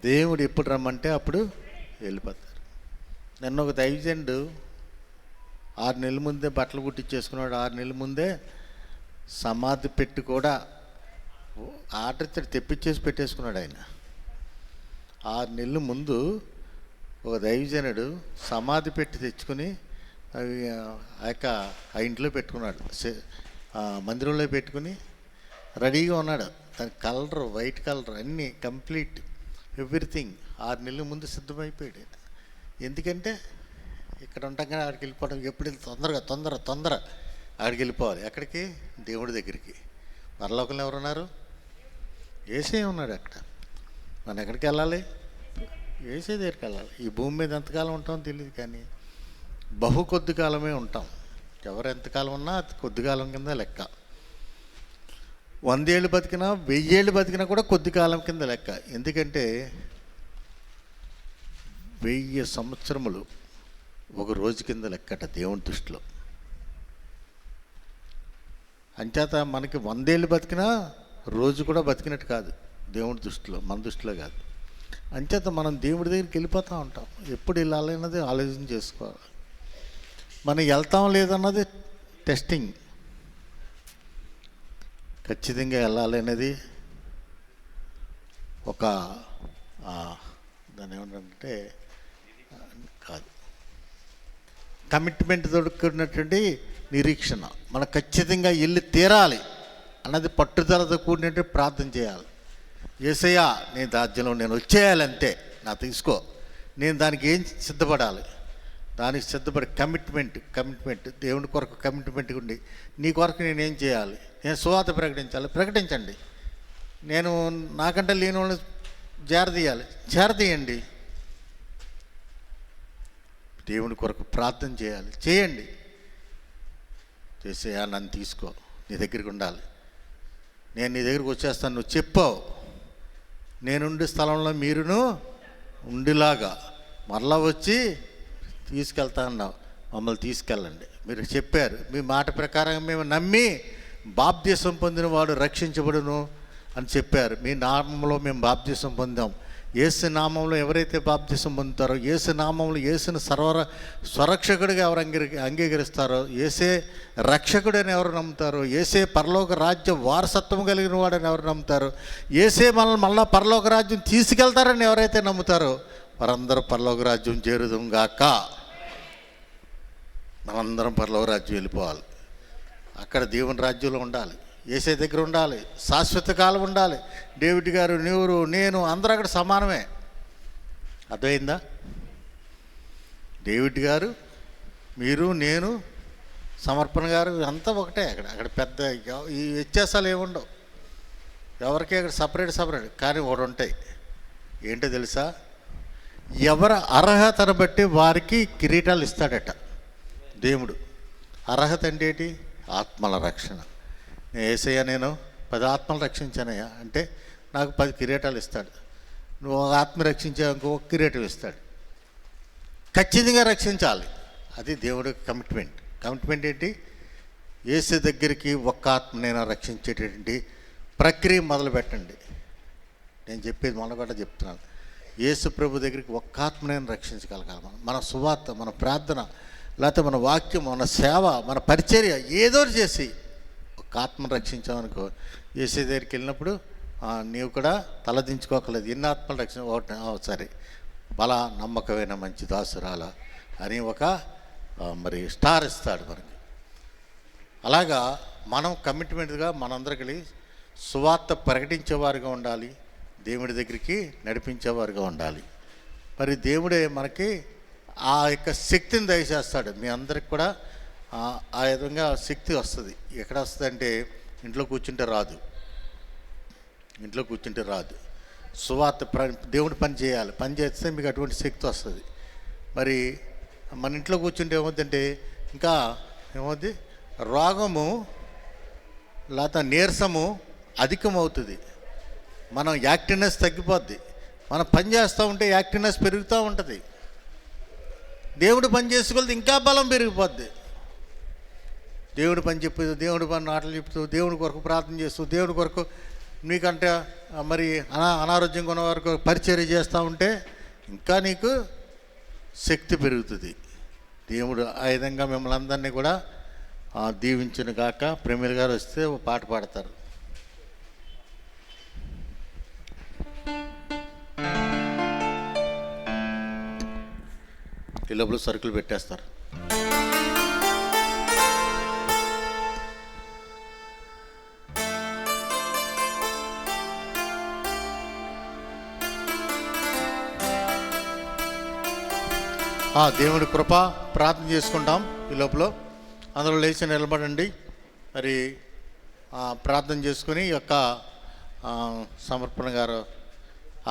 దేవుడు ఎప్పుడు రమ్మంటే అప్పుడు వెళ్ళిపోతారు. నన్ను ఒక దైవజనుడు 6 నెలల ముందే బట్టలు కుట్టించేసుకున్నాడు. 6 నెలల ముందే సమాధి పెట్టి కూడా ఆర్డర్ ఇచ్చి తెప్పించేసి పెట్టేసుకున్నాడు ఆయన. 6 నెలల ముందు ఒక దైవజనుడు సమాధి పెట్టి తెచ్చుకొని అవి ఆ ఇంట్లో పెట్టుకున్నాడు, మందిరంలో పెట్టుకుని రెడీగా ఉన్నాడు. దాని కలర్, వైట్ కలర్ అన్నీ కంప్లీట్ ఎవ్రీథింగ్ 6 నెలల ముందు సిద్ధమైపోయాడు. ఎందుకంటే ఇక్కడ ఉంటాం కానీ అక్కడికి వెళ్ళిపోవడం. ఎప్పుడు తొందర అక్కడికి వెళ్ళిపోవాలి. ఎక్కడికి? దేవుడి దగ్గరికి. పరలోకంలో ఎవరున్నారు? యేసయ్య ఉన్నాడు అక్కడ. మనం ఎక్కడికి వెళ్ళాలి? యేసయ్య దగ్గరికి వెళ్ళాలి. ఈ భూమి మీద ఎంతకాలం ఉంటామో తెలియదు, కానీ బహు కొద్ది కాలమే ఉంటాం. ఎవరు ఎంతకాలం ఉన్నా అది కొద్ది కాలం కింద లెక్క. 100 ఏళ్ళు బతికినా 1000 ఏళ్ళు బతికినా కూడా కొద్ది కాలం కింద లెక్క. ఎందుకంటే 1000 సంవత్సరములు ఒక రోజు కింద లెక్కట దేవుని దృష్టిలో. అంచేత మనకి 100 ఏళ్ళు బతికినా రోజు కూడా బతికినట్టు కాదు దేవుని దృష్టిలో, మన దృష్టిలో కాదు. అంచేత మనం దేవుడి దగ్గరికి వెళ్ళిపోతూ ఉంటాం. ఎప్పుడు వెళ్ళాలన్నది ఆలోచన చేసుకోవాలి. మనం వెళ్తాం లేదన్నది టెస్టింగ్. ఖచ్చితంగా వెళ్ళాలి అనేది ఒక దాన్ని ఏమంటే కాదు, కమిట్మెంట్ దొరుకుతున్నటువంటి నిరీక్షణ. మనం ఖచ్చితంగా వెళ్ళి తీరాలి అన్నది పట్టుదలతో కూడినట్టు ప్రార్థన చేయాలి. యేసయ్యా, నేను రాజ్యంలో నేను వచ్చేయాలంతే, నా తీసుకో. నేను దానికి ఏం సిద్ధపడాలి? దానికి సిద్ధపడి కమిట్మెంట్ దేవుని కొరకు కమిట్మెంట్ ఉండి, నీ కొరకు నేనేం చేయాలి? నేను సువార్త ప్రకటించండి. నేను నాకంటే లేని వాళ్ళని చేరదీయండి. దేవుని కొరకు ప్రార్థన చేయండి. చేసేయా, నన్ను తీసుకో, నీ దగ్గరికి ఉండాలి, నేను నీ దగ్గరికి వచ్చేస్తాను, నువ్వు చెప్పావు, నేనుండే స్థలంలో మీరును ఉండిలాగా మరలా వచ్చి తీసుకెళ్తా అన్నావు, మమ్మల్ని తీసుకెళ్ళండి. మీరు చెప్పారు, మీ మాట ప్రకారం మేము నమ్మి బాప్తీసం పొందిన వాడు రక్షించబడును అని చెప్పారు. మీ నామంలో మేము బాప్తీసం పొందాం. యేసు నామంలో ఎవరైతే బాప్తిసం పొందుతారో, యేసు నామంలో యేసును స్వరక్షకుడిగా ఎవరు అంగీకరిస్తారో, యేసే రక్షకుడని ఎవరు నమ్ముతారో, యేసే పరలోక రాజ్యం వారసత్వం కలిగిన వాడని ఎవరు నమ్ముతారో, యేసే మనల్ని మళ్ళా పరలోక రాజ్యం తీసుకెళ్తారని ఎవరైతే నమ్ముతారో వారందరూ పరలోక రాజ్యం చేరుదాం గాక. మనందరం పరలోక రాజ్యం వెళ్ళిపోవాలి. అక్కడ దేవుని రాజ్యంలో ఉండాలి, యేసే దగ్గర ఉండాలి, శాశ్వత కాలం ఉండాలి. డేవిడ్ గారు, నీవు, నేను అందరూ అక్కడ సమానమే. అర్థమైందా? డేవిడ్ గారు, మీరు, నేను, సమర్పణ గారు అంతా ఒకటే. అక్కడ పెద్ద ఈ వ్యత్యాసాలు ఏముండవు. ఎవరికి అక్కడ సపరేట్. కానీ ఒకటి ఉంటాయి. ఏంటో తెలుసా? ఎవరి అర్హతను బట్టి వారికి కిరీటాలు ఇస్తాడట దేవుడు. అర్హత అంటే ఏంటి? ఆత్మల రక్షణ. యేసయ్య, నేను 10 ఆత్మలు రక్షించానయ్యా అంటే నాకు 10 కిరీటాలు ఇస్తాడు. నువ్వు ఒక ఆత్మ రక్షించావు, ఇంకొక కిరీటం ఇస్తాడు. ఖచ్చితంగా రక్షించాలి. అది దేవుడి కమిట్మెంట్. కమిట్మెంట్ ఏంటి? యేసు దగ్గరికి ఒక్క ఆత్మనైనా రక్షించేటటువంటి ప్రక్రియ మొదలు పెట్టండి. నేను చెప్పేది మొదలుగొట్ట చెప్తున్నాను. యేసు ప్రభు దగ్గరికి ఒక్క ఆత్మనైనా రక్షించగలగాలి. మన సువార్త, మన ప్రార్థన, లేకపోతే మన వాక్యం, మన సేవ, మన పరిచర్య ఏదో చేసి ఒక ఆత్మను రక్షించామనుకో, యేసు దగ్గరికి వెళ్ళినప్పుడు నీవు కూడా తలదించుకోకలేదు. ఎన్ని ఆత్మలు ఒకటి సరే, బల నమ్మకమైన మంచి దాసురాల అని ఒక మరి స్టార్ ఇస్తాడు మనకి. అలాగా మనం కమిట్మెంట్గా మనందరికీ సువార్త ప్రకటించేవారుగా ఉండాలి, దేవుడి దగ్గరికి నడిపించేవారుగా ఉండాలి. మరి దేవుడే మనకి ఆ యొక్క శక్తిని దయచేస్తాడు. మీ అందరికి కూడా ఆ విధంగా శక్తి వస్తుంది. ఎక్కడ వస్తుంది అంటే ఇంట్లో కూర్చుంటే రాదు. సువార్త దేవుడి పని చేయాలి. పని చేస్తే మీకు అటువంటి శక్తి వస్తుంది. మరి మన ఇంట్లో కూర్చుంటే ఏమవుతుందంటే ఇంకా ఏమవుద్ది? రోగము లేకపోతే నీరసము అధికమవుతుంది. మనం యాక్టివ్నెస్ తగ్గిపోద్ది. మనం పని చేస్తూ ఉంటే యాక్టివ్నెస్ పెరుగుతూ ఉంటుంది. దేవుడు పని చేసుకెళ్తే ఇంకా బలం పెరిగిపోద్ది. దేవుడు పని చెప్తూ, దేవుడి పని మాటలు చెప్తూ, దేవుడి కొరకు ప్రార్థన చేస్తూ, దేవుడి కొరకు నీకంటే మరి అనారోగ్యంగా ఉన్న వరకు పరిచర్య చేస్తూ ఉంటే ఇంకా నీకు శక్తి పెరుగుతుంది. దేవుడు ఆ విధంగా మిమ్మల్ని అందరినీ కూడా దీవించును గాక. ప్రేమిల్ గారు వస్తే ఒక పాట పాడతారు. ఈ లోపల సరుకులు పెట్టేస్తారు. దేవుడి కృప ప్రార్థన చేసుకుంటాం. ఈ లోపల అందరూ లేచి నిలబడండి. మరి ప్రార్థన చేసుకుని ఈ యొక్క సమర్పణ గారు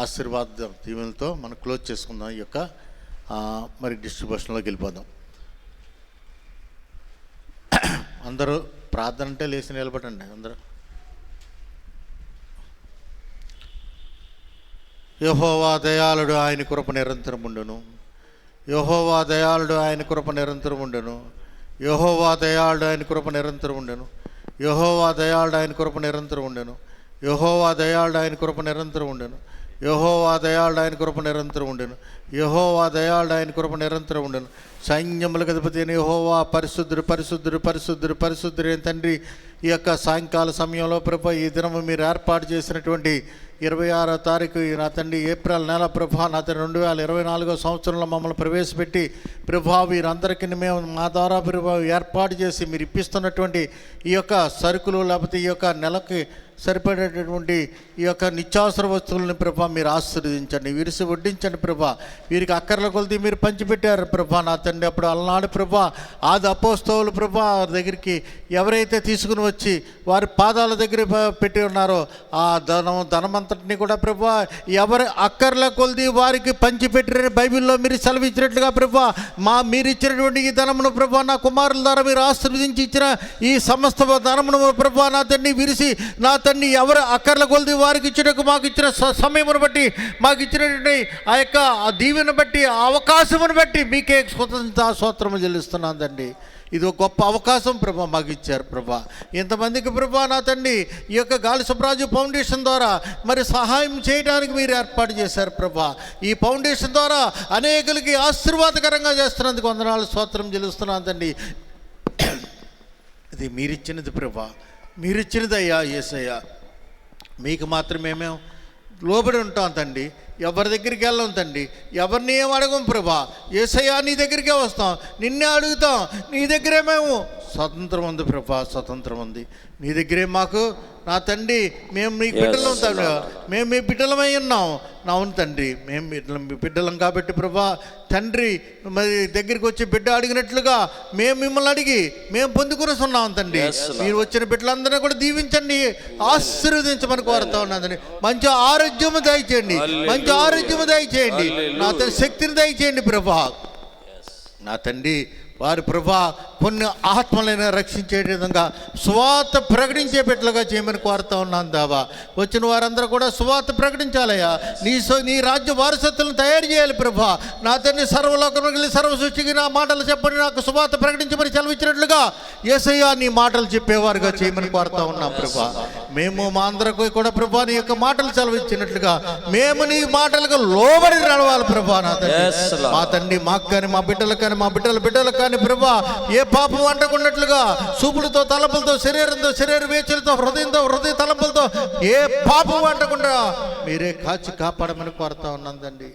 ఆశీర్వాద దీవెనలతో మనం క్లోజ్ చేసుకుందాం. ఈ యొక్క మరి డిస్ట్రిబ్యూషన్లోకి వెళ్ళిపోదాం. అందరూ ప్రార్థన అంటే లేచి నిలబడండి. అందరూ యెహోవా దయాళుడు, ఆయన కృప నిరంతరం ఉండును. యెహోవా దయాళుడు, ఆయన కృప నిరంతరం ఉండును. యెహోవా దయాళుడు, ఆయన కృప నిరంతరం ఉండును. యెహోవా దయాళుడు, ఆయన కృప నిరంతరం ఉండును. యెహోవా దయాళుడు, ఆయన కృప నిరంతరం ఉండును. యెహోవా దయాళుడు, ఆయన కృప నిరంతరం ఉండును. యెహోవా దయాళుడు, ఆయన కృప నిరంతరం ఉండును. సైన్యములకు అధిపతి అయిన యెహోవా పరిశుద్ధుడు, పరిశుద్ధుడు, పరిశుద్ధుడు, పరిశుద్ధుడు అయిన తండ్రి, ఈ యొక్క సాయంకాల సమయంలో ప్రభా, ఈ దినము మీరు ఏర్పాటు చేసినటువంటి 26వ తారీఖు నా తండ్రి ఏప్రిల్ నెల ప్రభా, నా తండ్రి 2024 సంవత్సరంలో మమ్మల్ని ప్రవేశపెట్టి ప్రభా, వీరందరికీ మేము మా ద్వారా ప్రభా ఏర్పాటు చేసి మీరు ఇప్పిస్తున్నటువంటి ఈ యొక్క సరుకులు, లేకపోతే ఈ యొక్క నెలకి సరిపడేటటువంటి ఈ యొక్క నిత్యావసర వస్తువులను ప్రభా మీరు ఆశీర్వదించండి, విరిసి వడ్డించండి ప్రభా. వీరికి అక్కర్ల కొలిది మీరు పంచిపెట్టారు ప్రభా నా తండ్రి. అప్పుడు అలనాడు ప్రభా ఆది అపోస్తలులు ప్రభా దగ్గరికి ఎవరైతే తీసుకుని వచ్చి వారి పాదాల దగ్గర పెట్టి ఉన్నారో ఆ ధనమంతటిని కూడా ప్రభా ఎవరి అక్కర్ల కొలిది వారికి పంచిపెట్టారని బైబిల్లో మీరు సెలవిచ్చినట్లుగా ప్రభా మీరు ఇచ్చినటువంటి ఈ ధనమును ప్రభా నా కుమారుల ద్వారా మీరు ఆశీర్వదించి ఇచ్చిన ఈ సమస్త ధనమును ప్రభా నా తండ్రి విరిసి నా తండ్రి ఎవరు అక్కర్ల కొలిది వారికి ఇచ్చినకు మాకు ఇచ్చిన సమయమును బట్టి, మాకు ఇచ్చినటువంటి ఆ యొక్క దీవెను బట్టి, అవకాశమును బట్టి మీకే స్తోత్రము చెల్లిస్తున్నాను తండ్రి. ఇది ఒక గొప్ప అవకాశం ప్రభా మాకు ఇచ్చారు ప్రభా. ఇంతమందికి ప్రభా నా తండ్రి ఈ యొక్క గాలి సుబ్రాజు ఫౌండేషన్ ద్వారా మరి సహాయం చేయడానికి మీరు ఏర్పాటు చేశారు ప్రభా. ఈ ఫౌండేషన్ ద్వారా అనేకులకి ఆశీర్వాదకరంగా చేస్తున్నందుకు వందనాలు స్తోత్రం చెల్లిస్తున్నాను తండ్రి. ఇది మీరిచ్చినది ప్రభా, మీరిచ్చినది అయ్యా యేసయ్యా. మీకు మాత్రమే మేము లోబడి ఉంటాం తండ్రి, ఎవరి దగ్గరికి వెళ్ళాం తండ్రి, ఎవరిని ఏం అడగం ప్రభా. యేసయ్యా నీ దగ్గరికే వస్తాం, నిన్నే అడుగుతాం, నీ దగ్గరే మేము స్వతంత్రం ఉంది ప్రభా, స్వతంత్రం ఉంది నీ దగ్గరే మాకు. నా తండ్రి మేము మీ బిడ్డలం తండ్రి, మేము మీ బిడ్డలమై ఉన్నాం. అవును తండ్రి, మేము మీ బిడ్డలం కాబట్టి ప్రభా తండ్రి మరి దగ్గరికి వచ్చి బిడ్డ అడిగినట్లుగా మేము మిమ్మల్ని అడిగి మేము పొందుకుని ఉన్నాం తండ్రి. మీరు వచ్చిన బిడ్డలందరినీ కూడా దీవించండి, ఆశీర్వదించమని కోరుతా ఉన్నాను. మంచి ఆరోగ్యము దయచేయండి, మంచి ఆరోగ్యము దయచేయండి, నా తండ్రి శక్తిని దయచేయండి ప్రభా. నా తండ్రి వారి ప్రభా కొన్ని ఆత్మలైనా రక్షించే విధంగా సువార్త ప్రకటించే బిడ్డలుగా చేయమని కోరుతా ఉన్నాను దావా. వచ్చిన వారందరూ కూడా సువార్త ప్రకటించాలయ్యా. నీ రాజ్య వారసత్వాలను తయారు చేయాలి ప్రభా. నా తండ్రి సర్వలోకంలో సర్వ సృష్టికి నా మాటలు చెప్పని నాకు సువార్త ప్రకటించమని సెలవిచ్చినట్లుగా యేసయ్యా నీ మాటలు చెప్పేవారుగా చేయమని కోరుతా ఉన్నాం ప్రభా. మేము మా అందరికీ కూడా ప్రభా నీ యొక్క మాటలు సెలవిచ్చినట్లుగా మేము నీ మాటలకు లోబడి నడవాలి ప్రభా. నా తండ్రి మా తండ్రి మాకు కానీ మా బిడ్డలకు కానీ మా బిడ్డలకు కానీ ప్రభా ఏ పాపం అంటకున్నట్లుగా చూపులతో తలపులతో శరీరంతో శరీర వేచలతో హృదయంతో హృదయ తలపులతో ఏ పాపం అంటకుండా మీరే కాపాడమని కోరుతా ఉన్నాం తండ్రి.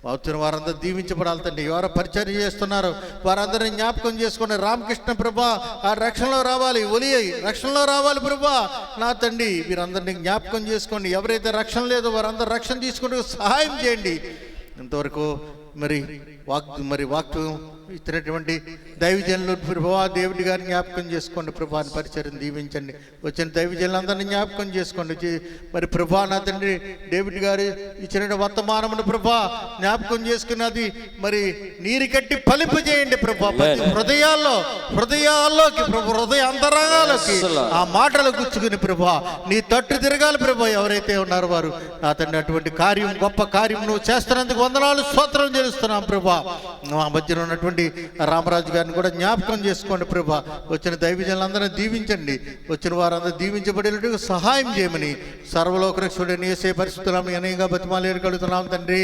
వచ్చిన వారందరూ దీవించబడాలి తండ్రి. ఎవరో పరిచర్య చేస్తున్నారు వారందరినీ జ్ఞాపకం చేసుకుని రామకృష్ణ ప్రభా ఆ రక్షణలో రావాలి, ఒలి రక్షణలో రావాలి ప్రభా. నా తండ్రి వీరందరినీ జ్ఞాపకం చేసుకోండి. ఎవరైతే రక్షణ లేదో వారందరూ రక్షణ తీసుకుంటూ సహాయం చేయండి. ఇంతవరకు మరి వాక్యం ఇచ్చినటువంటి దైవజనులు ప్రభా దేవుడి గారిని జ్ఞాపకం చేసుకోండి ప్రభా. పరిచయం దీవించండి. వచ్చిన దైవజనులందరినీ జ్ఞాపకం చేసుకోండి. మరి ప్రభా నా తండ్రి డేవిడ్ గారు ఇచ్చిన వర్తమానమును ప్రభా జ్ఞాపకం చేసుకున్నది మరి నీరు కట్టి ఫలింపు చేయండి ప్రభా. హృదయాల్లోకి ప్రభా, హృదయ అంతరంగాల్లోకి ఆ మాటలు గుచ్చుకుని ప్రభా నీ తట్టు తిరగాలి ప్రభా. ఎవరైతే ఉన్నారో వారు నా తండ్రి అటువంటి కార్యం గొప్ప కార్యం నువ్వు చేస్తున్నందుకు వందనాలు స్తోత్రం చేస్తున్నాం ప్రభా. మా మధ్యలో ఉన్నటువంటి రామరాజు గారిని కూడా జ్ఞాపకం చేసుకోండి ప్రభా. వచ్చిన దైవజనులందరినీ దీవించండి. వచ్చిన వారందరూ దీవించబడేటట్టుగా సహాయం చేయమని సర్వలోకరక్షుడని యేసే పరిశుద్ధులను అనేకంగా బతిమాలు కలుగుతున్నాం తండ్రి.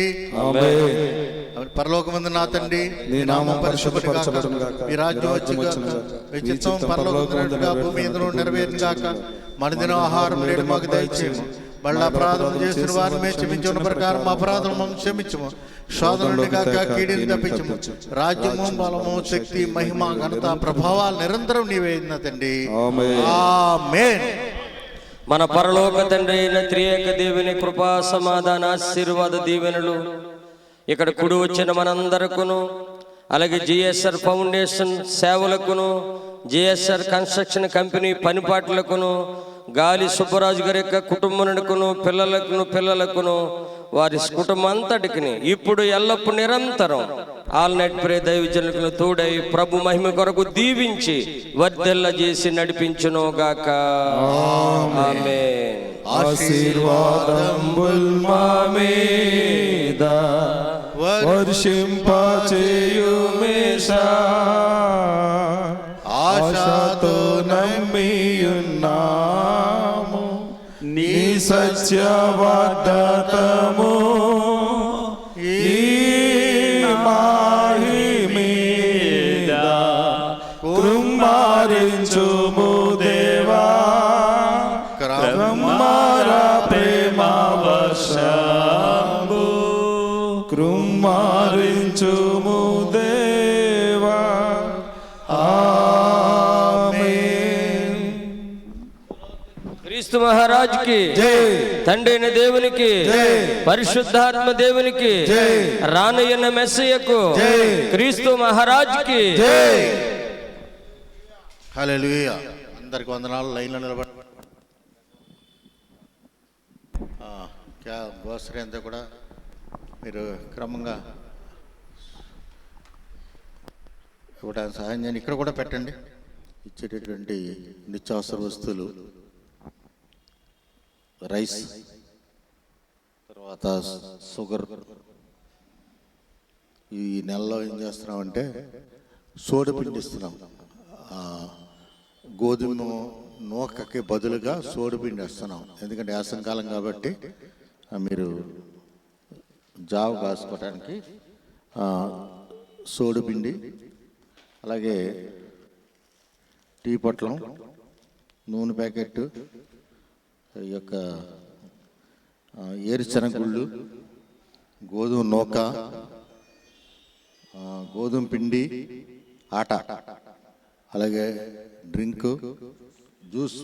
పరలోకమందు నా తండ్రి నీ నామం పరిశుద్ధపరచబడును గాక, మీ రాజ్యం వచ్చుగాక, మీ చిత్తం పరలోకమందుగా భూమి మీదను నెరవేరును గాక. మనదిన ఆహారం నేడు మాకు దయచేయము, మళ్ళీ అపరాధం చేసిన వారిని మేము క్షమించిన ప్రకారం అపరాధం మనం క్షమించము, శోధనని కాక కీడిని తప్పించము. రాజ్యము బలము శక్తి మహిమ ఘనత ప్రభావాలు నిరంతరం నీవే తండ్రి. ఆమేన్. మన పరలోక తండ్రి అయిన త్రియేక దేవుని కృపా సమాధాన ఆశీర్వాద దీవెనలు ఇక్కడ కూడి వచ్చిన మనందరకును, అలాగే జిఎస్ఆర్ ఫౌండేషన్ సేవలకును, జిఎస్ఆర్ కన్స్ట్రక్షన్ కంపెనీ పనిపాట్లకును, గాలి సుబ్బరాజు గారి యొక్క కుటుంబమునకును పిల్లలకును వారి కుటుంబం అంతటికి ఇప్పుడు ఎల్లప్పుడు నిరంతరం ఆల్ నైట్ ప్రే దైవజనులకు తోడై ప్రభు మహిమ కొరకు దీవించి వర్ధిల్ల చేసి నడిపించును గాక. ఆమేన్. ఆశీర్వాదంబుల్ మా మీద వర్షింపచేయుమేషా, ఆశతో నమ్మియున్నాము నీ సత్య వాగ్దానము. ఈ మాహి మీద కృమ్మారించుము దేవా, కృమ్మార ప్రేమ వర్షము కృమ్మారించుము దేవా. ఆమేన్. క్రీస్తు మహారాజుకి తండ్రి అయిన దేవునికి, పరిశుద్ధాత్మ దేవునికి, రానయ్యన్న మెస్సయ్యకు, క్రీస్తు మహారాజుకి. హల్లెలూయా. అందరికి వందనాలు. లైన్లో నిలబడి గ్రోసరీ అంతా కూడా మీరు క్రమంగా ఇవ్వడానికి సహాయం చేయండి. ఇక్కడ కూడా పెట్టండి ఇచ్చేటటువంటి నిత్యావసర వస్తువులు, రైస్, తర్వాత షుగర్. ఈ నెలలో ఏం చేస్తున్నామంటే సోడి పిండి ఇస్తున్నాం. గోధుమ నూకకి బదులుగా సోడిపిండి వేస్తున్నాం. ఎందుకంటే వేసవికాలం కాబట్టి మీరు జావ కాసుకోవడానికి సోడిపిండి, అలాగే టీ పొట్లం, నూనె ప్యాకెట్టు, ఈ యొక్క ఏరుశనగుళ్ళు, గోధుమ నూక, గోధుమ పిండి, ఆట, అలాగే డ్రింకు, జ్యూస్,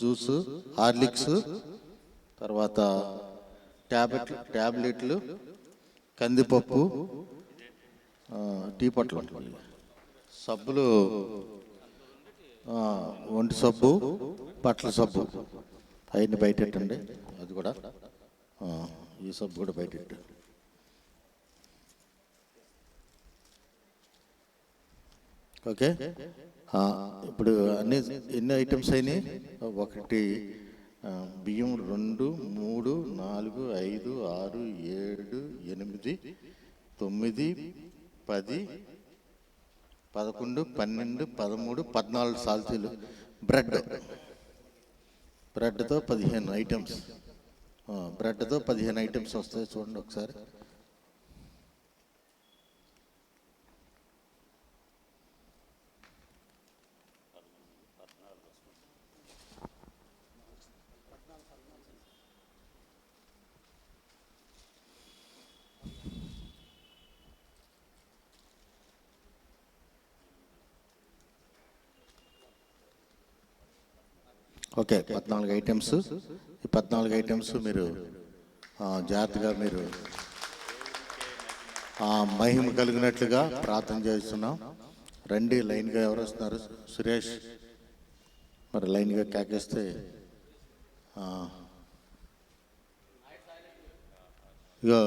జ్యూసు, హార్లిక్స్, తర్వాత ట్యాబ్లెట్లు, కందిపప్పు, టీ పొట్లు, సబ్బులు, ఒంటి సబ్బు, బట్టల సబ్బు అవన్నీ బయటెట్టండి. అది కూడా ఈ సబ్బు కూడా బయటెట్టు. ఓకే, ఇప్పుడు ఎన్ని ఐటమ్స్ అయినాయి? 1 బియ్యం, 2, 3, 4, 5, 6, 7, 8, 9, 10, 11, 12, 13, 14 సాల్తీలు. బ్రెడ్తో 15 ఐటమ్స్. బ్రెడ్తో 15 ఐటమ్స్ వస్తాయి. చూడండి ఒకసారి. Okay, 14 items. ఈ 14 ఐటమ్స్ మీరు జాగ్రత్తగా మీరు మహిమ కలిగినట్లుగా ప్రార్థన చేస్తున్నాం. రండి, లైన్గా ఎవరు వస్తున్నారు? సురేష్, మరి లైన్గా కేకేస్తే ఇగో